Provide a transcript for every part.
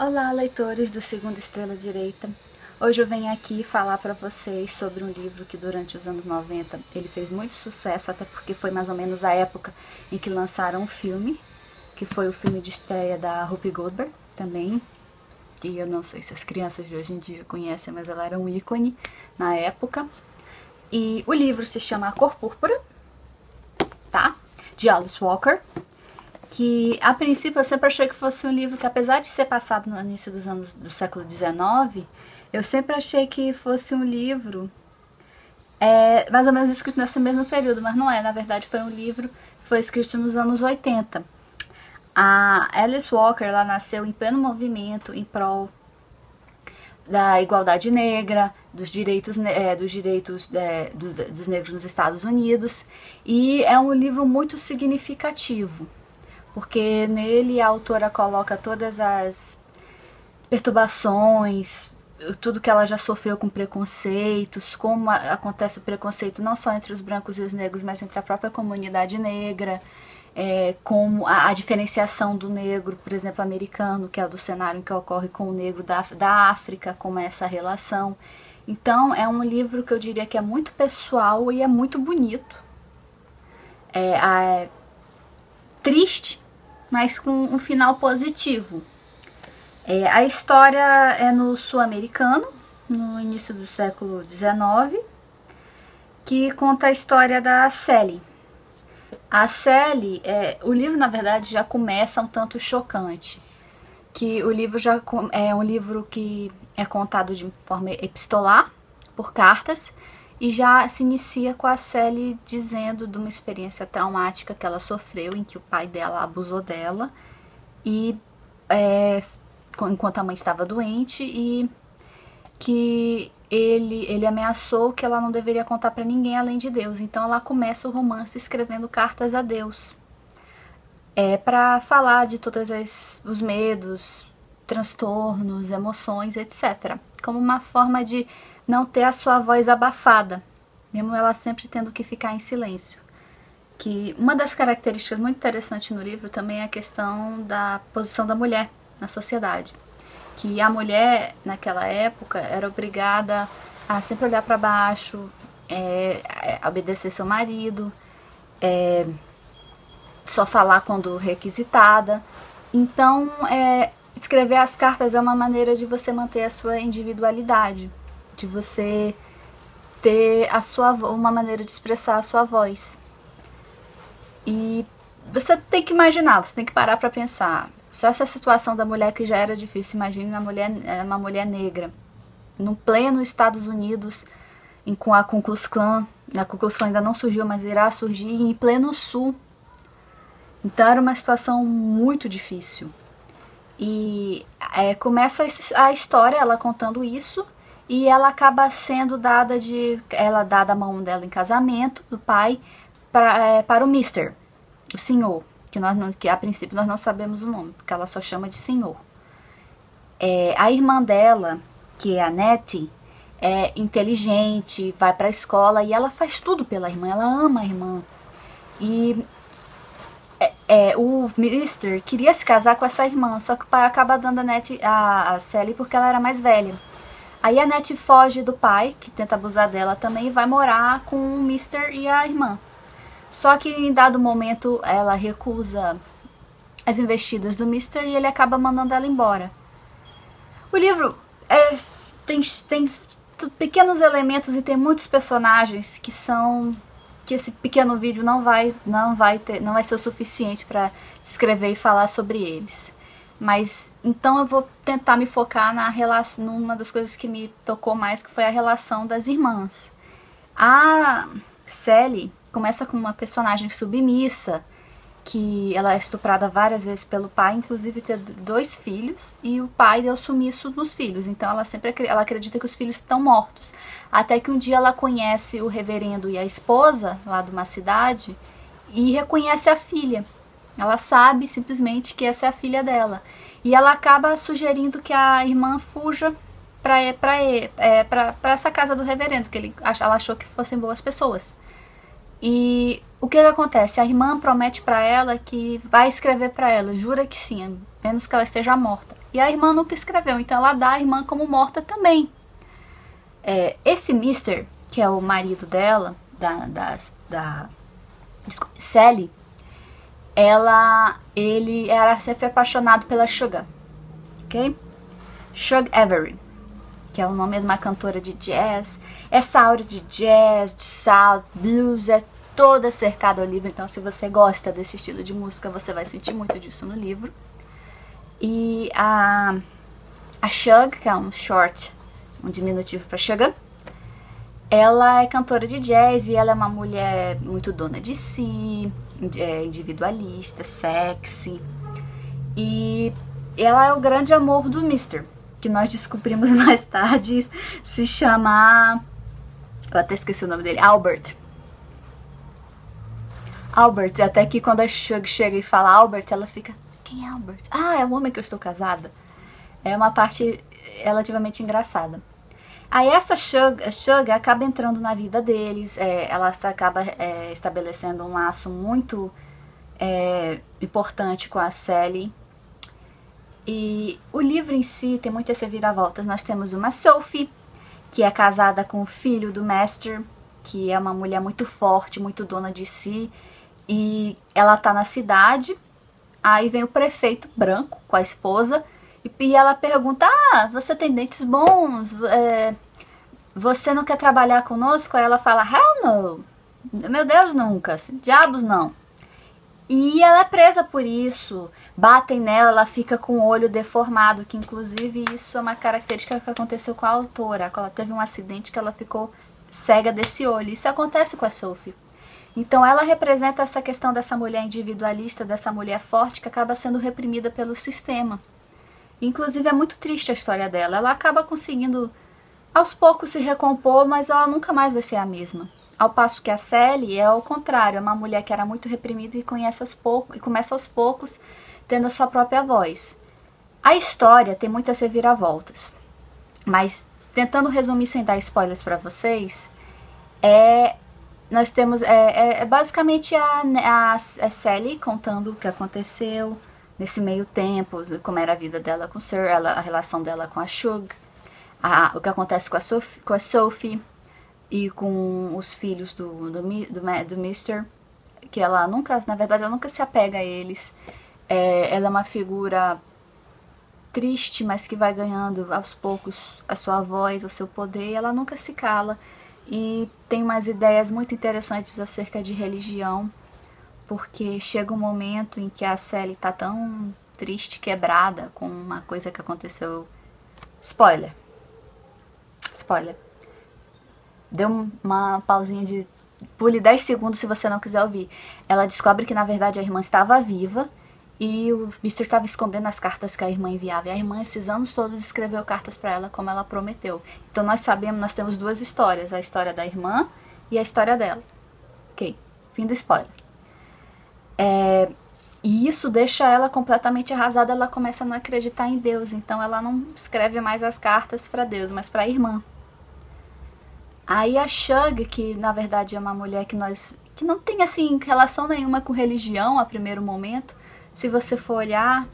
Olá, leitores do Segunda Estrela Direita. Hoje eu venho aqui falar para vocês sobre um livro que durante os anos 90 ele fez muito sucesso, até porque foi mais ou menos a época em que lançaram um filme, que foi o filme de estreia da Whoopi Goldberg também, que eu não sei se as crianças de hoje em dia conhecem, mas ela era um ícone na época. E o livro se chama A Cor Púrpura, tá? De Alice Walker. Que a princípio eu sempre achei que fosse um livro que, apesar de ser passado no início dos anos do século XIX, eu sempre achei que fosse um livro mais ou menos escrito nesse mesmo período, mas não é. Na verdade foi um livro que foi escrito nos anos 80. A Alice Walker, ela nasceu em pleno movimento em prol da igualdade negra, dos direitos dos negros nos Estados Unidos, e é um livro muito significativo, porque nele a autora coloca todas as perturbações, tudo que ela já sofreu com preconceitos, como acontece o preconceito não só entre os brancos e os negros, mas entre a própria comunidade negra, como a diferenciação do negro, por exemplo, americano, que é do cenário que ocorre com o negro da África, como é essa relação. Então é um livro que eu diria que é muito pessoal e é muito bonito. É triste, mas com um final positivo. A história é no sul-americano, no início do século XIX, que conta a história da Sally. A Sally, o livro na verdade já começa um tanto chocante, que o livro já é um livro que é contado de forma epistolar, por cartas, e já se inicia com a Sally dizendo de uma experiência traumática que ela sofreu, em que o pai dela abusou dela, e enquanto a mãe estava doente, e que ele ameaçou que ela não deveria contar para ninguém além de Deus. Então ela começa o romance escrevendo cartas a Deus, para falar de todos os medos, transtornos, emoções, etc. Como uma forma de não ter a sua voz abafada, mesmo ela sempre tendo que ficar em silêncio. Que uma das características muito interessantes no livro também é a questão da posição da mulher na sociedade. Que a mulher, naquela época, era obrigada a sempre olhar para baixo, obedecer seu marido, só falar quando requisitada. Então, escrever as cartas é uma maneira de você manter a sua individualidade, de você ter uma maneira de expressar a sua voz. E você tem que imaginar, você tem que parar para pensar. Só essa situação da mulher que já era difícil, imagine uma mulher negra, no pleno Estados Unidos, com a Ku Klux Klan. A Ku Klux Klan ainda não surgiu, mas irá surgir em pleno sul. Então era uma situação muito difícil. E começa a história, ela contando isso, e ela acaba sendo dada a mão dela em casamento, do pai, para o Mister, o senhor, que a princípio nós não sabemos o nome, porque ela só chama de senhor. A irmã dela, que é a Nettie, é inteligente, vai para a escola e ela faz tudo pela irmã, ela ama a irmã. E o Mister queria se casar com essa irmã, só que o pai acaba dando a Sally porque ela era mais velha. Aí a Nettie foge do pai, que tenta abusar dela também, e vai morar com o Mister e a irmã. Só que em dado momento ela recusa as investidas do Mister e ele acaba mandando ela embora. O livro tem pequenos elementos e tem muitos personagens que esse pequeno vídeo não vai ser o suficiente para descrever e falar sobre eles. Mas então eu vou tentar me focar numa das coisas que me tocou mais, que foi a relação das irmãs. A Sally começa com uma personagem submissa, que ela é estuprada várias vezes pelo pai, inclusive ter 2 filhos, e o pai deu sumiço nos filhos. Então ela acredita que os filhos estão mortos. Até que um dia ela conhece o reverendo e a esposa, lá de uma cidade, e reconhece a filha. Ela sabe simplesmente que essa é a filha dela. E ela acaba sugerindo que a irmã fuja para essa casa do reverendo, que ela achou que fossem boas pessoas. E o que acontece? A irmã promete para ela que vai escrever para ela, jura que sim, a menos que ela esteja morta. E a irmã nunca escreveu, então ela dá a irmã como morta também. Esse Mister, que é o marido dela, Sally, ele era sempre apaixonado pela Sugar, ok? Sugar Avery, que é o nome de uma cantora de jazz. Essa aura de jazz, de soul, blues, é toda cercada ao livro. Então, se você gosta desse estilo de música, você vai sentir muito disso no livro. E a Shug, que é um diminutivo para Sugar, ela é cantora de jazz e ela é uma mulher muito dona de si, individualista, sexy. E ela é o grande amor do Mister, que nós descobrimos mais tarde se chamar... Eu até esqueci o nome dele. Albert, até que quando a Shug chega e fala Albert, ela fica... Quem é Albert? Ah, é o homem que eu estou casada. É uma parte relativamente engraçada. Aí essa Shug acaba entrando na vida deles, ela acaba estabelecendo um laço muito importante com a Sally. E o livro em si tem muitas reviravoltas. Nós temos uma Sophie, que é casada com o filho do Master, que é uma mulher muito forte, muito dona de si. E ela tá na cidade, aí vem o prefeito branco com a esposa, e ela pergunta, você tem dentes bons, você não quer trabalhar conosco? Aí ela fala, hell no, meu Deus, nunca, diabos não. E ela é presa por isso, batem nela, ela fica com o olho deformado, que inclusive isso é uma característica que aconteceu com a autora. Ela teve um acidente que ela ficou cega desse olho, isso acontece com a Sophie. Então ela representa essa questão dessa mulher individualista, dessa mulher forte que acaba sendo reprimida pelo sistema. Inclusive é muito triste a história dela, ela acaba conseguindo aos poucos se recompor, mas ela nunca mais vai ser a mesma. Ao passo que a Sally é ao contrário, é uma mulher que era muito reprimida e começa aos poucos tendo a sua própria voz. A história tem muitas reviravoltas, mas tentando resumir sem dar spoilers para vocês, nós temos basicamente a Sally contando o que aconteceu nesse meio tempo, como era a vida dela com o Sir, a relação dela com a Shug, o que acontece com a Sophie e com os filhos do Mister, que ela nunca, na verdade, ela nunca se apega a eles. Ela é uma figura triste, mas que vai ganhando aos poucos a sua voz, o seu poder, e ela nunca se cala. E tem umas ideias muito interessantes acerca de religião, porque chega um momento em que a Sally está tão triste, quebrada com uma coisa que aconteceu. Spoiler. Deu uma pausinha de... Pule 10 segundos se você não quiser ouvir. Ela descobre que na verdade a irmã estava viva e o Mister estava escondendo as cartas que a irmã enviava. E a irmã, esses anos todos, escreveu cartas para ela como ela prometeu. Então nós temos duas histórias, a história da irmã e a história dela. Ok, fim do spoiler. E isso deixa ela completamente arrasada, ela começa a não acreditar em Deus. Então ela não escreve mais as cartas para Deus, mas para a irmã. Aí a Shug, que na verdade é uma mulher que não tem assim relação nenhuma com religião a primeiro momento, se você for olhar,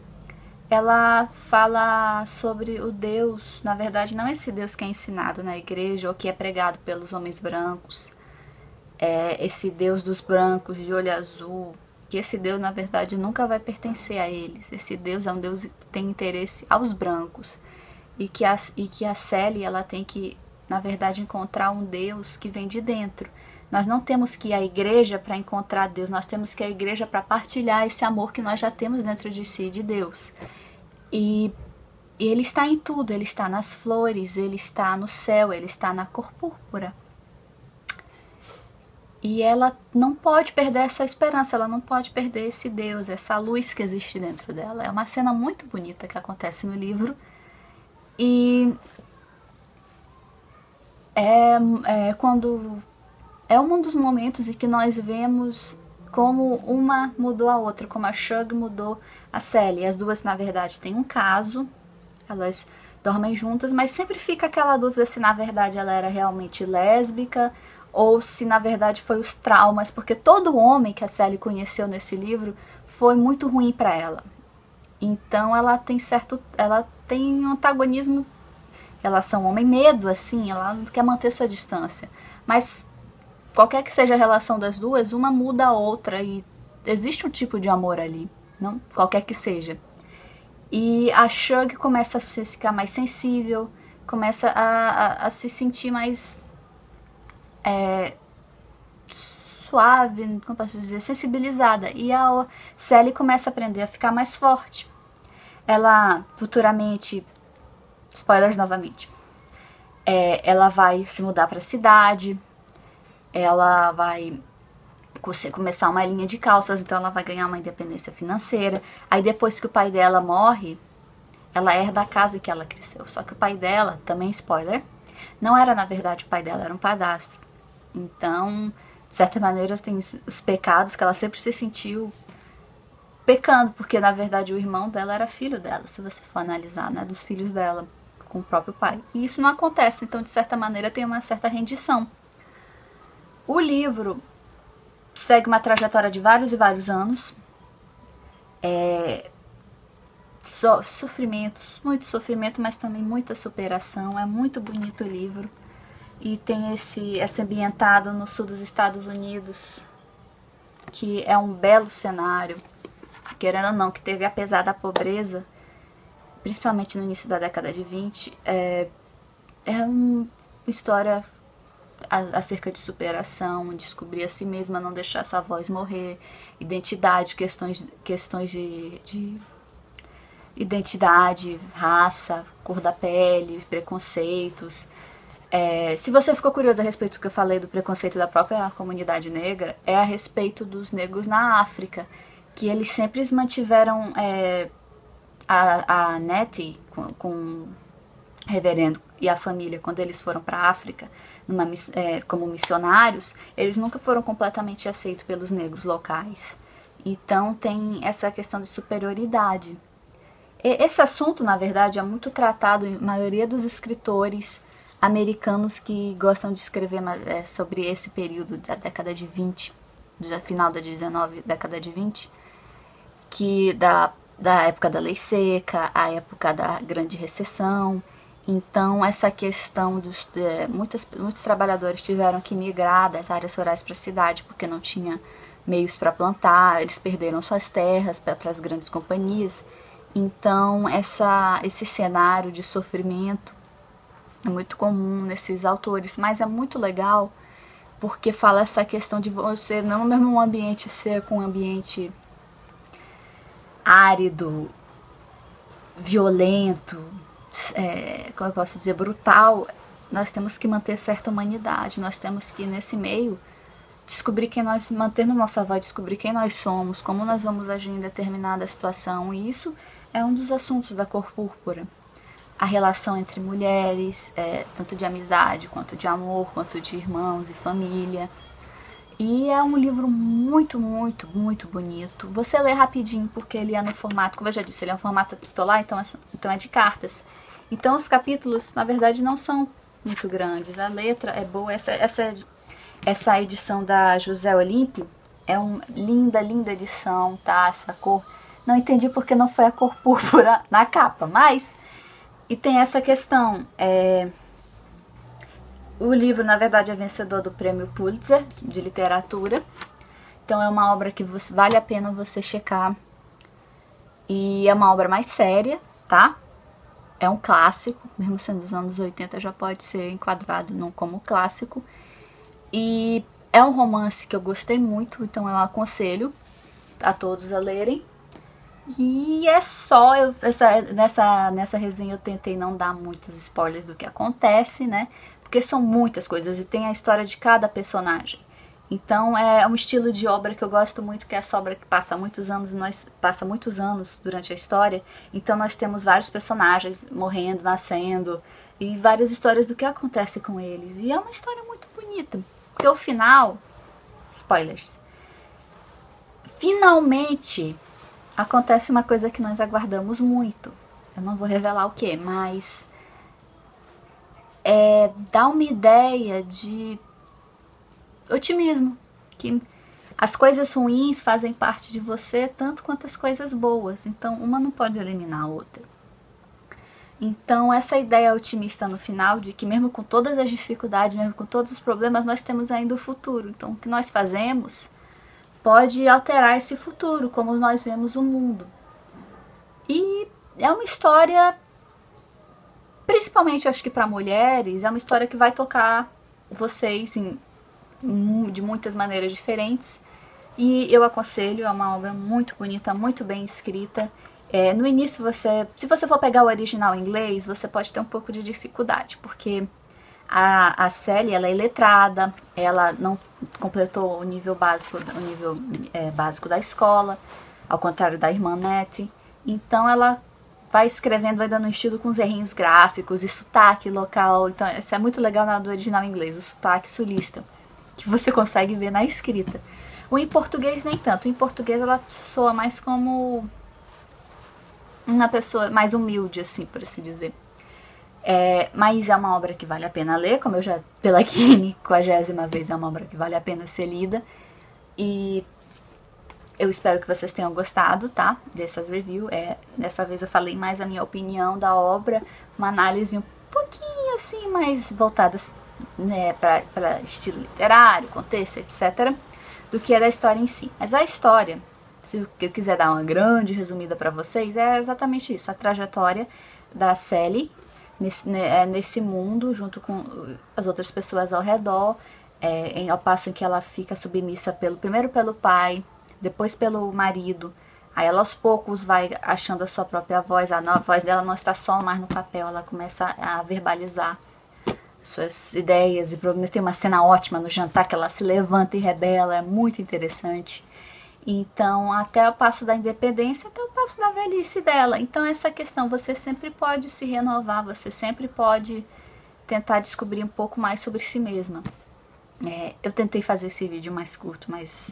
ela fala sobre o Deus, na verdade não esse Deus que é ensinado na igreja ou que é pregado pelos homens brancos, esse Deus dos brancos de olho azul, que esse Deus na verdade nunca vai pertencer a eles. Esse Deus é um Deus que tem interesse aos brancos e que a Sally ela tem que na verdade encontrar um Deus que vem de dentro. Nós não temos que ir à igreja para encontrar Deus, nós temos que ir à igreja para partilhar esse amor que nós já temos dentro de si, de Deus. E ele está em tudo, ele está nas flores, ele está no céu, ele está na cor púrpura. E ela não pode perder essa esperança, ela não pode perder esse Deus, essa luz que existe dentro dela. É uma cena muito bonita que acontece no livro. E é um dos momentos em que nós vemos como uma mudou a outra, como a Shug mudou a Sally. As duas, na verdade, têm um caso, elas dormem juntas, mas sempre fica aquela dúvida se, na verdade, ela era realmente lésbica ou se, na verdade, foi os traumas, porque todo homem que a Sally conheceu nesse livro foi muito ruim para ela. Então ela tem um antagonismo, elas são homem-medo, assim, ela quer manter sua distância. Mas qualquer que seja a relação das duas, uma muda a outra e existe um tipo de amor ali, não? Qualquer que seja. E a Shug começa a ficar mais sensível, começa a se sentir mais suave, como posso dizer, sensibilizada. E a Sally começa a aprender a ficar mais forte. Ela futuramente, spoilers novamente, ela vai se mudar para a cidade, ela vai começar uma linha de calças, então ela vai ganhar uma independência financeira. Aí depois que o pai dela morre, ela herda a casa que ela cresceu. Só que o pai dela, também spoiler, não era na verdade o pai dela, era um padrasto. Então, de certa maneira, tem os pecados que ela sempre se sentiu pecando, porque na verdade o irmão dela era filho dela, se você for analisar, né, dos filhos dela com o próprio pai. E isso não acontece, então de certa maneira tem uma certa rendição. O livro segue uma trajetória de vários e vários anos. Sofrimentos, muito sofrimento, mas também muita superação. É muito bonito o livro. E tem esse ambientado no sul dos Estados Unidos, que é um belo cenário. Querendo ou não, que teve, apesar da pobreza, principalmente no início da década de 20, é uma história acerca de superação, descobrir a si mesma, não deixar sua voz morrer, identidade, questões de identidade, raça, cor da pele, preconceitos. Se você ficou curioso a respeito do que eu falei do preconceito da própria comunidade negra, é a respeito dos negros na África, que eles sempre mantiveram a Nettie com o reverendo e a família, quando eles foram para a África como missionários, eles nunca foram completamente aceitos pelos negros locais. Então tem essa questão de superioridade. Esse assunto, na verdade, é muito tratado em maioria dos escritores americanos que gostam de escrever sobre esse período da década de 20, final da 19, década de 20, que da época da lei seca, a época da grande recessão. Então essa questão dos muitos trabalhadores tiveram que migrar das áreas rurais para a cidade porque não tinha meios para plantar, eles perderam suas terras para as grandes companhias. Então esse cenário de sofrimento é muito comum nesses autores, mas é muito legal porque fala essa questão de você não mesmo um ambiente seco, um ambiente árido, violento, como eu posso dizer, brutal. Nós temos que manter certa humanidade, nós temos que nesse meio descobrir quem nós, mantermos nossa voz, descobrir quem nós somos, como nós vamos agir em determinada situação, e isso é um dos assuntos da Cor Púrpura. A relação entre mulheres, tanto de amizade, quanto de amor, quanto de irmãos e família. E é um livro muito, muito, muito bonito. Você lê rapidinho, porque ele é no formato, como eu já disse, ele é um formato epistolar, então é de cartas. Então os capítulos, na verdade, não são muito grandes. A letra é boa. Essa edição da José Olímpio é uma linda, linda edição, tá? Essa cor. Não entendi porque não foi a cor púrpura na capa, mas... E tem essa questão, o livro, na verdade, é vencedor do Prêmio Pulitzer de literatura. Então é uma obra que vale a pena você checar. E é uma obra mais séria, tá? É um clássico, mesmo sendo dos anos 80, já pode ser enquadrado como clássico. E é um romance que eu gostei muito, então eu aconselho a todos a lerem. E é só, nessa resenha eu tentei não dar muitos spoilers do que acontece, né? Porque são muitas coisas e tem a história de cada personagem. Então é um estilo de obra que eu gosto muito, que é essa obra que passa muitos anos durante a história. Então nós temos vários personagens morrendo, nascendo e várias histórias do que acontece com eles. E é uma história muito bonita. Porque o final, spoilers, finalmente acontece uma coisa que nós aguardamos muito. Eu não vou revelar o que, mas dá uma ideia de otimismo. Que As coisas ruins fazem parte de você tanto quanto as coisas boas, então uma não pode eliminar a outra. Então essa ideia otimista no final de que mesmo com todas as dificuldades, mesmo com todos os problemas, nós temos ainda o futuro. Então o que nós fazemos pode alterar esse futuro, como nós vemos o mundo. E é uma história, principalmente acho que para mulheres, é uma história que vai tocar vocês de muitas maneiras diferentes. E eu aconselho, é uma obra muito bonita, muito bem escrita. No início, se você for pegar o original em inglês, você pode ter um pouco de dificuldade, porque a Sally, ela é letrada, ela não completou o nível básico, básico da escola, ao contrário da irmã Nettie. Então ela vai escrevendo, vai dando um estilo com os errinhos gráficos e sotaque local. Então isso é muito legal do original em inglês, o sotaque sulista, que você consegue ver na escrita. O em português nem tanto. Em português ela soa mais como uma pessoa mais humilde, assim, por assim dizer. Mas é uma obra que vale a pena ler, como eu já, pela 50ª vez, é uma obra que vale a pena ser lida. E eu espero que vocês tenham gostado, tá? Dessas reviews. Dessa vez eu falei mais a minha opinião da obra, uma análise um pouquinho assim, mais voltada, né, para estilo literário, contexto, etc., do que é da história em si. Mas a história, se eu quiser dar uma grande resumida para vocês, é exatamente isso, a trajetória da Sally nesse mundo, junto com as outras pessoas ao redor, ao passo em que ela fica submissa primeiro pelo pai, depois pelo marido. Aí ela aos poucos vai achando a sua própria voz, a voz dela não está só mais no papel, ela começa a verbalizar suas ideias e problemas. Tem uma cena ótima no jantar que ela se levanta e rebela, é muito interessante. Então, até o passo da independência, até o passo da velhice dela. Então, essa questão, você sempre pode se renovar, você sempre pode tentar descobrir um pouco mais sobre si mesma. Eu tentei fazer esse vídeo mais curto, mas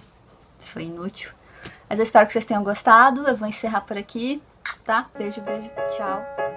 foi inútil. Mas eu espero que vocês tenham gostado. Eu vou encerrar por aqui, tá? Beijo, beijo, tchau.